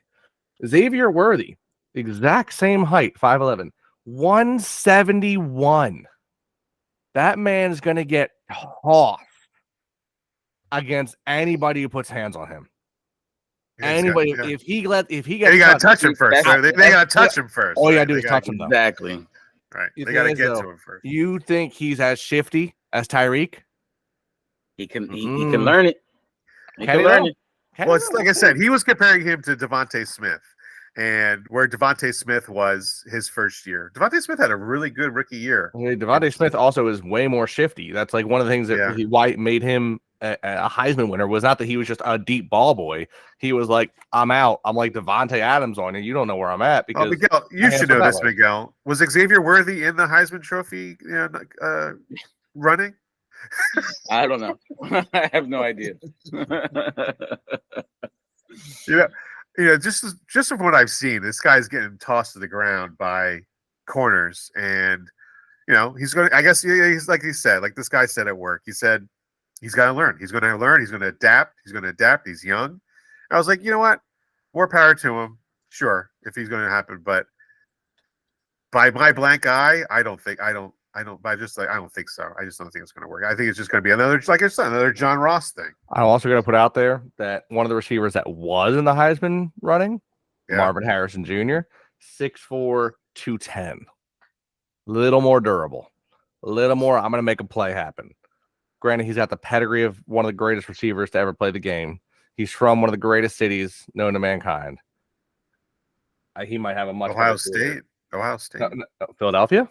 Xavier Worthy, exact same height, 5'11", 171. That man's going to get tossed against anybody who puts hands on him. Anybody, if he gets, you got to touch him first. They got to touch him first. All you got to do is touch him, though. Exactly. Right. They got to get to him first. You think he's as shifty as Tyreek? He can learn it. He can learn it. Well, it's like I said, he was comparing him to Devontae Smith, and where Devontae Smith was his first year. Devontae Smith had a really good rookie year. Devontae Smith also is way more shifty. That's like one of the things that why made him a Heisman winner was not that he was just a deep ball boy. He was like, I'm out. I'm like Devontae Adams on you. You don't know where I'm at because Miguel, you should know this, Miguel. Was Xavier Worthy in the Heisman Trophy running? I don't know. I have no idea. Just from what I've seen, this guy's getting tossed to the ground by corners, and he's going. I guess he's like he said, like this guy said at work. He said he's got to learn. He's going to learn. He's going to adapt. He's young. I was like, you know what? More power to him. Sure, if he's going to happen, but by my blank eye, I don't think so. I just don't think it's going to work. I think it's just going to be another, like I said, another John Ross thing. I'm also going to put out there that one of the receivers that was in the Heisman running, Marvin Harrison Jr., 6'4", 210. Little more durable. A little more, I'm going to make a play happen. Granted, he's got the pedigree of one of the greatest receivers to ever play the game. He's from one of the greatest cities known to mankind. He might have a much Ohio State. No, Philadelphia?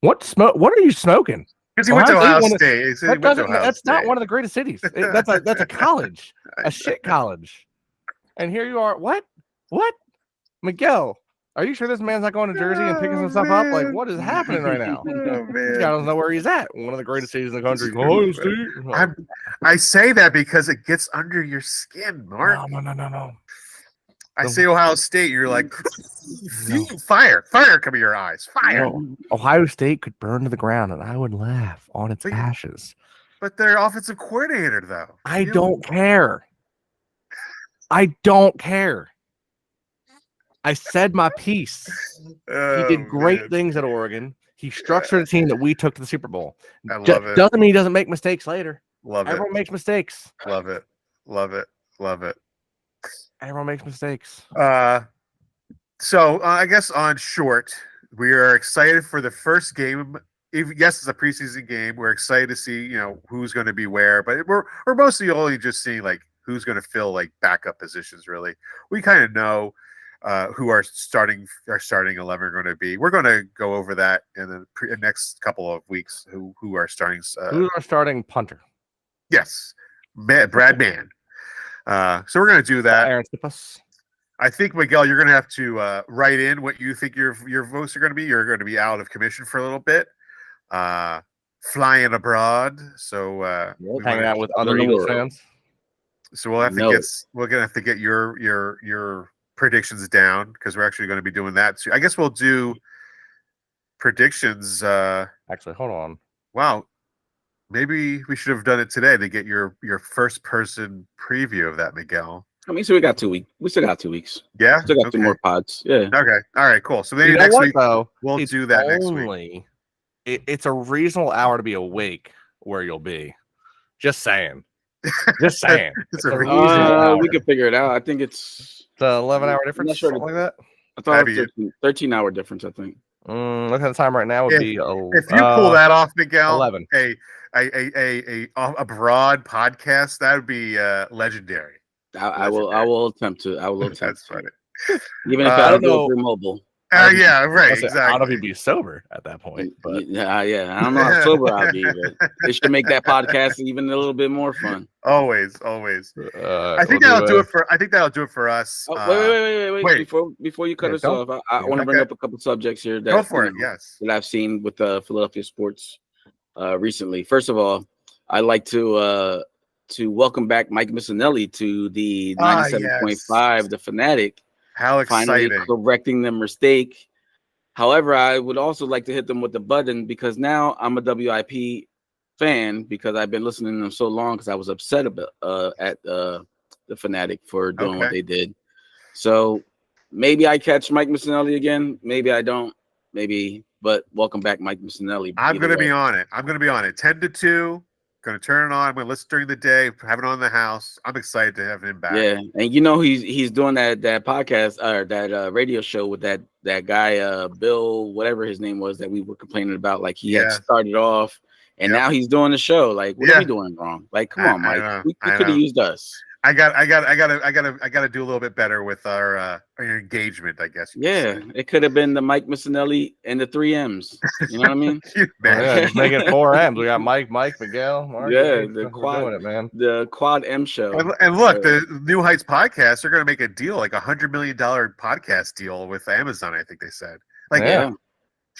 What are you smoking? Because he went to Ohio State. That's not one of the greatest cities. That's a college, a shit college. And here you are. What? Miguel, are you sure this man's not going to Jersey and picking some stuff up? Like, what is happening right now? This guy doesn't know where he's at. One of the greatest cities in the country. Ohio State. I say that because it gets under your skin, Mark. No. I say Ohio State, you're like, fire come in your eyes, fire. No. Ohio State could burn to the ground, and I would laugh on its ashes. But their offensive coordinator, though. I don't care. I said my piece. He did great things at Oregon. He structured a team that we took to the Super Bowl. I love it. Doesn't mean he doesn't make mistakes later. Everyone makes mistakes. Love it. Everyone makes mistakes. So I guess on short, we are excited for the first game. Yes, it's a preseason game. We're excited to see, who's going to be where, but we're mostly only just seeing like who's going to fill like backup positions. Really, we kind of know who our starting 11 are going to be. We're going to go over that in the next couple of weeks. Who are starting? Who's our starting punter? Yes, Brad Mann. So we're going to do that. Aaron Stipas. I think, Miguel, you're going to have to write in what you think your votes are going to be. You're going to be out of commission for a little bit, flying abroad. So hanging out with other Eagles fans. So we'll have to get your predictions down because we're actually going to be doing that too. I guess we'll do predictions. Actually, hold on. Wow. Maybe we should have done it today to get your first person preview of that, Miguel. I mean, so we got 2 weeks. We still got 2 weeks. Yeah, still got 2 more pods. Yeah. Okay. All right. Cool. So maybe next week though, we'll do that next week. It's a reasonable hour to be awake where you'll be. Just saying. It's a reasonable hour. We can figure it out. I think it's the 11-hour difference. Something like that. I thought it was 13-hour difference. I think. Look at the time right now. Would be if you pull that off, Miguel. 11. A broad podcast that would be legendary. I will attempt to. That's funny. Even if I don't know if you're mobile. Yeah, right. Exactly. I don't know if you'd be sober at that point. But yeah. I don't know how sober I'll be, but they should make that podcast even a little bit more fun. Always. I think that'll do it for us. Wait. Before you cut us off, I want to bring up a couple subjects here that go for it. Yes, that I've seen with Philadelphia sports recently. First of all, I'd like to welcome back Mike Missinelli to the 97.5, the Fanatic. How exciting! Finally correcting the mistake. However, I would also like to hit them with the button because now I'm a WIP fan because I've been listening to them so long because I was upset about at the Fanatic for doing what they did. So maybe I catch Mike Missinelli again. Maybe I don't. Maybe. But welcome back, Mike Missinelli. I'm going to be on it. 10-2. Going to turn it on. I'm going to listen during the day. Have it on in the house. I'm excited to have him back. Yeah, and you know he's doing that podcast or that radio show with that guy Bill, whatever his name was that we were complaining about. Like he had started off, and now he's doing the show. Like what are we doing wrong? Like come on, Mike. You could have used us. I got to do a little bit better with our engagement, I guess. It could have been the Mike Missinelli and the 3 M's. You know what I mean? Just make it 4 M's. We got Mike, Miguel, Mark. The quad, doing it, man. The Quad M show. And look, the New Heights podcast, they're going to make a deal, like $100 million podcast deal with Amazon. I think they said,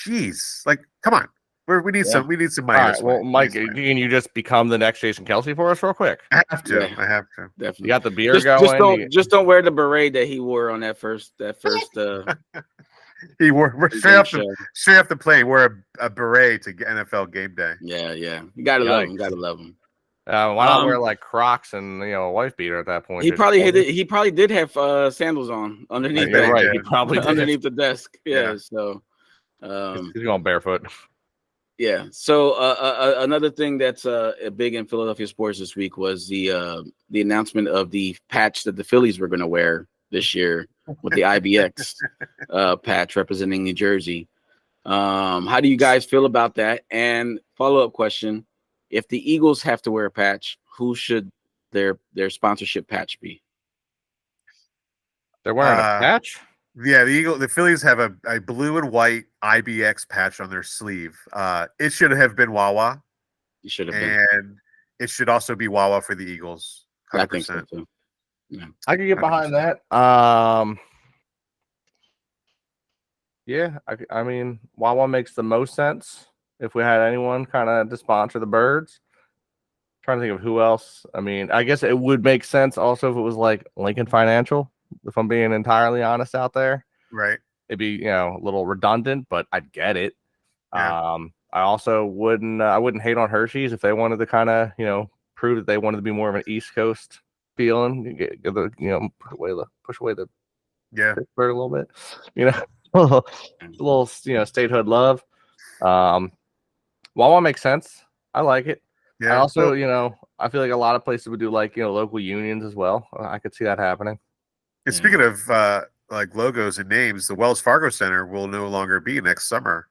geez, like, come on. We need some money. All right, well, Mike, can you just become the next Jason Kelsey for us real quick? I have to. Definitely. You got the beer going. Just don't wear the beret that he wore on that first. He wore straight off the plane. Wore a beret to NFL game day. Yeah. You gotta love him. Why not wear like Crocs and a wife beater at that point? He probably did have sandals on underneath. You're right. He probably did. Underneath the desk. Yeah. So he's going barefoot. Yeah. So another thing that's big in Philadelphia sports this week was the announcement of the patch that the Phillies were going to wear this year with the IBX patch representing New Jersey. How do you guys feel about that? And follow-up question: if the Eagles have to wear a patch, who should their sponsorship patch be? They're wearing a patch? Yeah, the Phillies have a blue and white IBX patch on their sleeve. It should have been Wawa. It should have been. And it should also be Wawa for the Eagles. 100%. I think so too. Yeah. I could get behind 100%. That. Yeah, I mean, Wawa makes the most sense if we had anyone kind of to sponsor the Birds. Trying to think of who else. I mean, I guess it would make sense also if it was like Lincoln Financial. If I'm being entirely honest out there, right? It'd be a little redundant, but I'd get it. Yeah. I also wouldn't hate on Hershey's if they wanted to kind of prove that they wanted to be more of an East Coast feeling. Push away the Pittsburgh a little bit, a little statehood love. Wawa makes sense. I like it. Yeah. I also I feel like a lot of places would do like local unions as well. I could see that happening. And speaking of like logos and names, the Wells Fargo Center will no longer be next summer.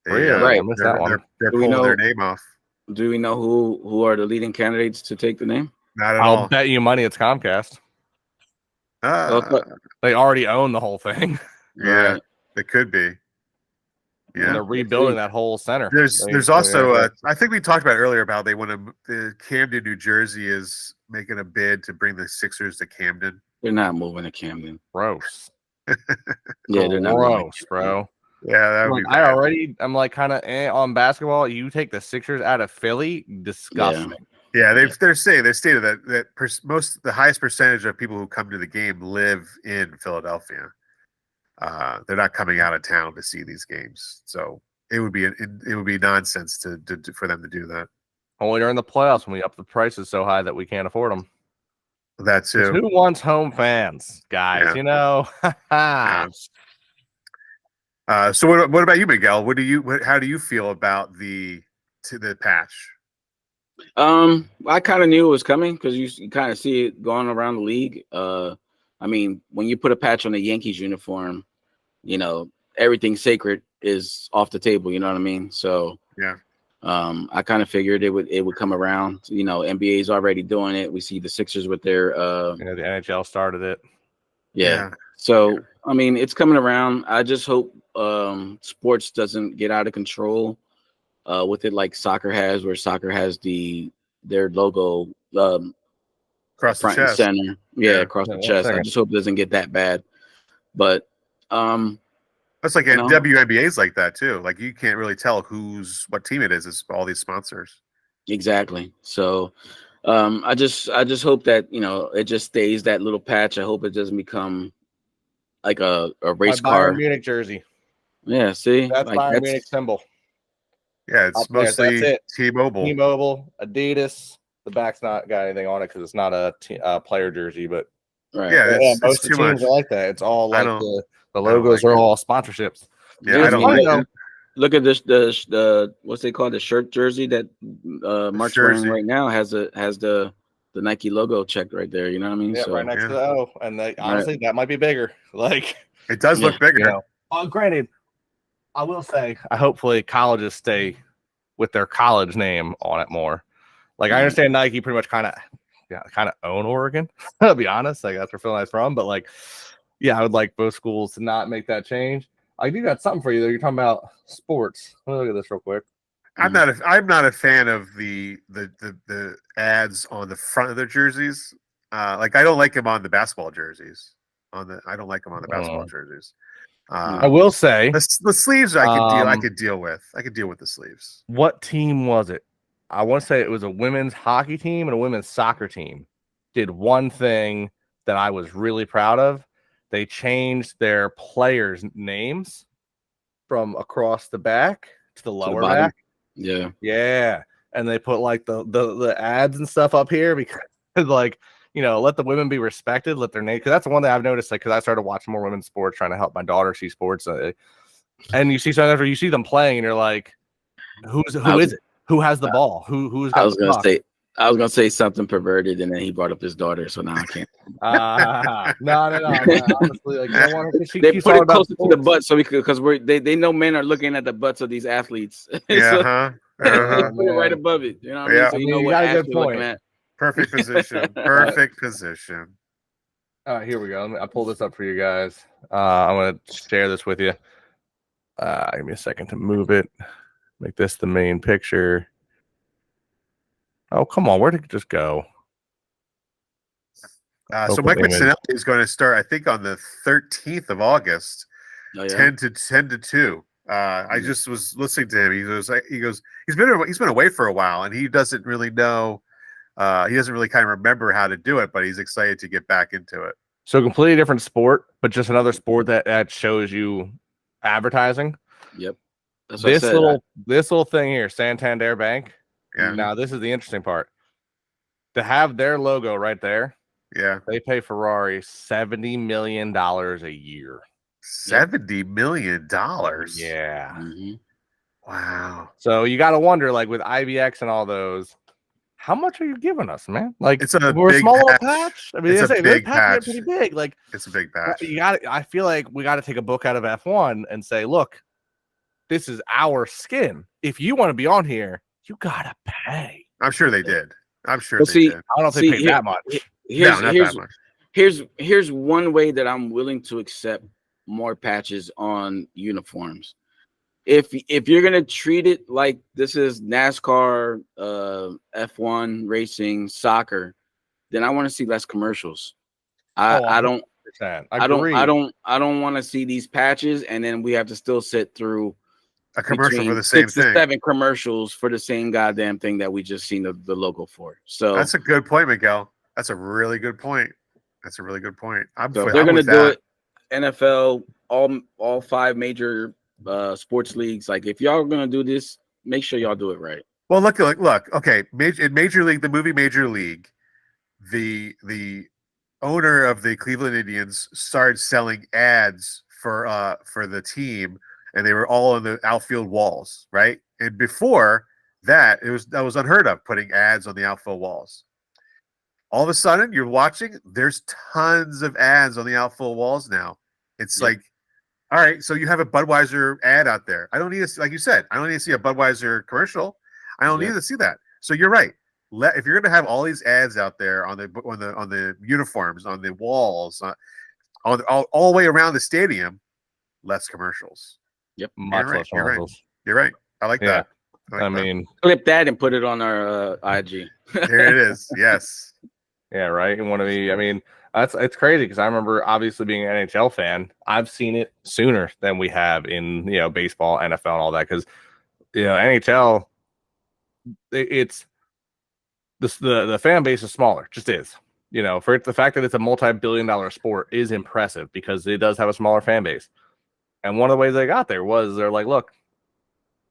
Right, I missed that one. They're pulling their name off. Do we know who are the leading candidates to take the name? Not at all. I'll bet you money it's Comcast. They already own the whole thing. Yeah, it could be. Yeah, and they're rebuilding that whole center. There's also I think we talked about earlier about the Camden, New Jersey is making a bid to bring the Sixers to Camden. They're not moving to Camden. Gross. Yeah, they're not. Gross, bro. Yeah, that would be bad. I'm like kind of on basketball. You take the Sixers out of Philly, disgusting. Yeah, they stated that the highest percentage of people who come to the game live in Philadelphia. They're not coming out of town to see these games, so it would be nonsense for them to do that. Only during the playoffs when we up the prices so high that we can't afford them. That too. Who wants home fans, guys? Yeah. So what about you, Miguel? How do you feel about the patch? I kind of knew it was coming because you kind of see it going around the league. I mean, when you put a patch on the Yankees uniform, everything sacred is off the table. You know what I mean? So yeah. I kind of figured it would come around. NBA's already doing it. We see the Sixers with their the NHL started it. Yeah. So I mean, it's coming around. I just hope sports doesn't get out of control with it like soccer has, where soccer has their logo across front the chest. And center. Yeah, across the chest. I just hope it doesn't get that bad. But that's like WNBA's like that too. Like you can't really tell what team it is. It's all these sponsors. Exactly. So I just hope that it just stays that little patch. I hope it doesn't become like a race car. Bayern Munich jersey. Yeah, see, that's Bayern Munich symbol. Yeah, it's mostly T-Mobile. T-Mobile, Adidas. The back's not got anything on it because it's not a player jersey, but Right. Yeah, Yeah, it's most of too the teams much. are like that. It's all I like don't- the I don't logos like are it. all sponsorships. Yeah, I don't funny, like though. it. Look at this. The what's they call the shirt jersey that Mark's wearing jersey. right now has the Nike logo checked right there. You know what I mean? Yeah, right next Yeah. to the O. And honestly, that might be bigger. Like, It does look bigger. you know, granted, I will say, hopefully colleges stay with their college name on it more. Like, I understand Nike pretty much kind of own Oregon. To be honest, like that's where Phil and I's from. But like, yeah, I would like both schools to not make that change. I do got something for you though. You're talking about sports. Let me look at this real quick. I'm not a fan of the ads on the front of their jerseys. Like I don't like them on the basketball jerseys. I don't like them on the basketball jerseys. I will say the sleeves I could deal with. I could deal with the sleeves. What team was it? I want to say it was a women's hockey team and a women's soccer team. Did one thing that I was really proud of. They changed their players' names from across the back to the lower back. Yeah. Yeah. And they put like the ads and stuff up here because like, you know, let the women be respected, let their name, because that's the one thing I've noticed, like, because I started watching more women's sports, trying to help my daughter see sports. And you see something after you see them playing, and you're like, who is it? Who has the ball? Who's got I was gonna say something perverted, and then he brought up his daughter, so now I can't. No. Honestly, like, I want her, they put it closer to the butt, so because they know men are looking at the butts of these athletes. Yeah, Put it right above it. You know what I mean? So you know what ass you're looking at. Perfect position. Perfect position. All right, here we go. I'll pull this up for you guys. I'm gonna share this with you. Give me a second to move it. Make this the main picture. Oh, come on. Where did it just go? So Mike Missinelli is going to start, I think, on the 13th of August, 10 to 2. I just was listening to him. He goes, he's been away for a while, and he doesn't really know. He doesn't really kind of remember how to do it, but he's excited to get back into it. So completely different sport, but just another sport that shows you advertising. Yep. That's what this little thing here, Santander Bank. Yeah. Now this is the interesting part. To have their logo right there. Yeah. They pay Ferrari $70 million a year. $70 million. Yeah. Mm-hmm. Wow. So you got to wonder, like with IBX and all those, how much are you giving us, man? Like we're a small little patch. I mean, it's a big patch. Pretty big. Like it's a big patch. I feel like we got to take a book out of F1 and say, look, this is our skin. If you want to be on here, you gotta pay. I'm sure they did. I'm sure they did. I don't know if they paid that much. Here's one way that I'm willing to accept more patches on uniforms. If you're gonna treat it like this is NASCAR, F1 racing, soccer, then I want to see less commercials. I don't want to see these patches, and then we have to still sit through a commercial for the same 6 to 7 commercials for the same goddamn thing that we just seen the logo for. So that's a good point, Miguel. That's a really good point. They're going to do it. NFL, all 5 major sports leagues. Like, if y'all are going to do this, make sure y'all do it right. Well, look. Okay, in Major League, the movie Major League, the owner of the Cleveland Indians started selling ads for the team. And they were all on the outfield walls, right? And before that, that was unheard of, putting ads on the outfield walls. All of a sudden, you're watching. There's tons of ads on the outfield walls now. It's like, all right, so you have a Budweiser ad out there. I don't need to, like you said, I don't need to see a Budweiser commercial. I don't need to see that. So you're right. If you're going to have all these ads out there on the uniforms, on the walls, all the way around the stadium, less commercials. Yep, much less commercials. You're right. I like that. I mean, clip that and put it on our IG. There it is. Yes. Yeah, right. And it's crazy because I remember obviously being an NHL fan. I've seen it sooner than we have in baseball, NFL, and all that. Because NHL, it's the fan base is smaller. Just is. For the fact that it's a multi-billion-dollar sport is impressive because it does have a smaller fan base. And one of the ways they got there was they're like, look,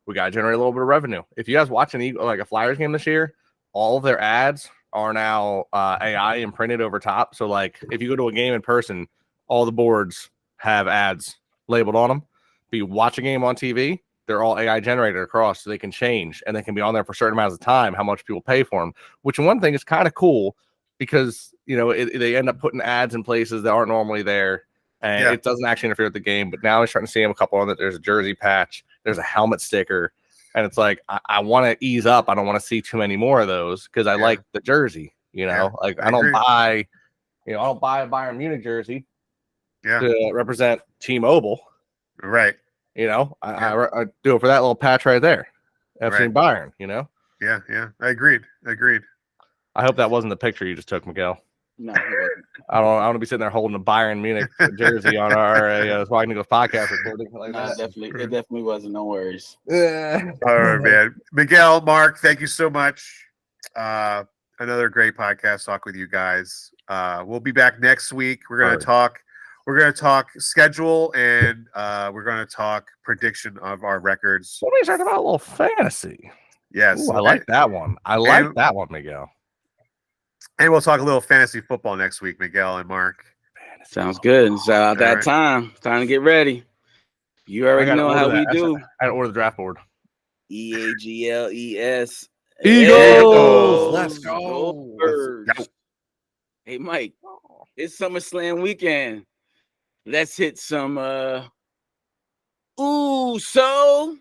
we got to generate a little bit of revenue. If you guys watch a Flyers game this year, all of their ads are now AI imprinted over top. So like if you go to a game in person, all the boards have ads labeled on them. If you watch a game on TV, they're all AI generated across, so they can change and they can be on there for certain amounts of time, how much people pay for them, which one thing is kind of cool because, you know, they end up putting ads in places that aren't normally there. And it doesn't actually interfere with the game. But now I'm starting to see them a couple on that. There's a jersey patch, there's a helmet sticker. And it's like, I want to ease up. I don't want to see too many more of those because I like the jersey, you know, like I don't buy a Bayern Munich jersey to represent T-Mobile. Right. You know, I do it for that little patch right there. FC Bayern, you know? Yeah. I agreed. I hope that wasn't the picture you just took, Miguel. No, I don't want to be sitting there holding a Bayern Munich jersey on our Squawking Eagles podcast recording. Like that. It definitely wasn't. No worries. All right, man. Miguel, Mark, thank you so much. Another great podcast talk with you guys. We'll be back next week. We're gonna talk schedule and we're gonna talk prediction of our records. Somebody's talking about a little fantasy. Yes. Ooh, I like that one. I like that one, Miguel. And we'll talk a little fantasy football next week, Miguel and Mark. Sounds good. It's that time. Time to get ready. You already know how we do. I order the draft board. EAGLES. Eagles. Let's go. Hey, Mike. It's SummerSlam weekend. Let's hit some. So.